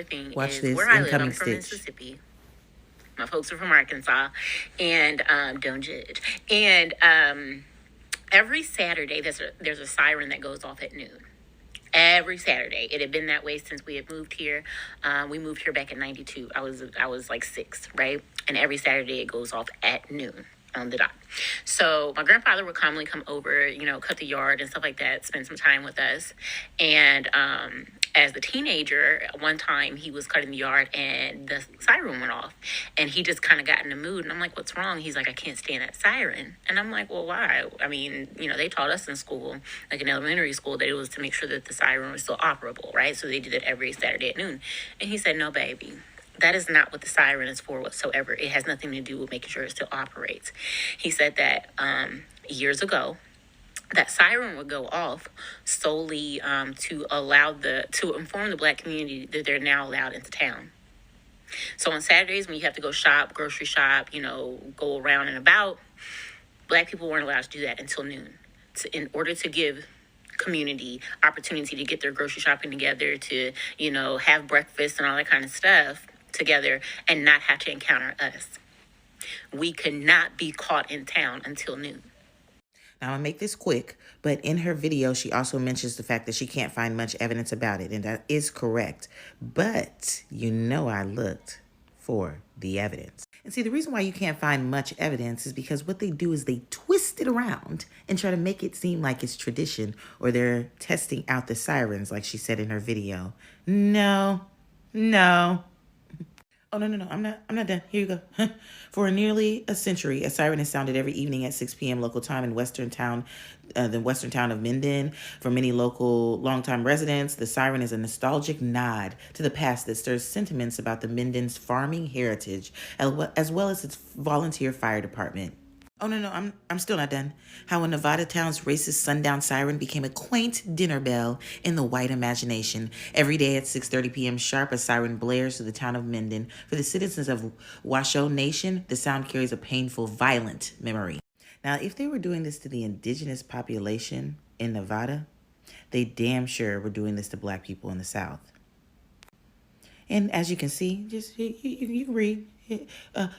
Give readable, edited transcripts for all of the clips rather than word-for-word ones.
thing Watch is this where I live, incoming I'm from stitch. Mississippi. My folks are from Arkansas, and don't judge. And every Saturday, there's a siren that goes off at noon. Every Saturday, it had been that way since we had moved here. We moved here back in '92. I was like 6, right? And every Saturday, it goes off at noon on the dot. So my grandfather would commonly come over, cut the yard and stuff like that, spend some time with us. And as a teenager, one time he was cutting the yard and the siren went off. And he just kind of got in the mood. And I'm like, what's wrong? He's like, I can't stand that siren. And I'm like, well, why? I mean, they taught us in school, like in elementary school, that it was to make sure that the siren was still operable, right? So they did it every Saturday at noon. And he said, no, baby. That is not what the siren is for whatsoever. It has nothing to do with making sure it still operates. He said that years ago, that siren would go off solely to inform the black community that they're now allowed into town. So on Saturdays when you have to go shop, grocery shop, go around and about, black people weren't allowed to do that until noon. In order to give community opportunity to get their grocery shopping together, to have breakfast and all that kind of stuff together, and not have to encounter us. We could not be caught in town until noon. Now, I'll make this quick, but in her video, she also mentions the fact that she can't find much evidence about it, and that is correct. But I looked for the evidence. And see, the reason why you can't find much evidence is because what they do is they twist it around and try to make it seem like it's tradition or they're testing out the sirens, like she said in her video. No. Oh, no. I'm not done. Here you go. For nearly a century, a siren has sounded every evening at 6 p.m. local time in the western town of Minden. For many local longtime residents, the siren is a nostalgic nod to the past that stirs sentiments about the Minden's farming heritage, as well as its volunteer fire department. Oh, no, I'm still not done. How a Nevada town's racist sundown siren became a quaint dinner bell in the white imagination. Every day at 6:30 p.m. sharp, a siren blares to the town of Minden. For the citizens of Washoe Nation, the sound carries a painful, violent memory. Now, if they were doing this to the indigenous population in Nevada, they damn sure were doing this to black people in the South. And as you can see, just you can read.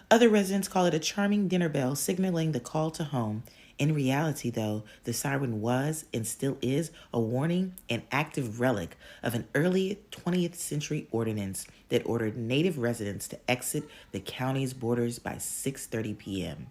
Other residents call it a charming dinner bell, signaling the call to home. In reality, though, the siren was and still is a warning and active relic of an early 20th century ordinance that ordered Native residents to exit the county's borders by 6:30 p.m.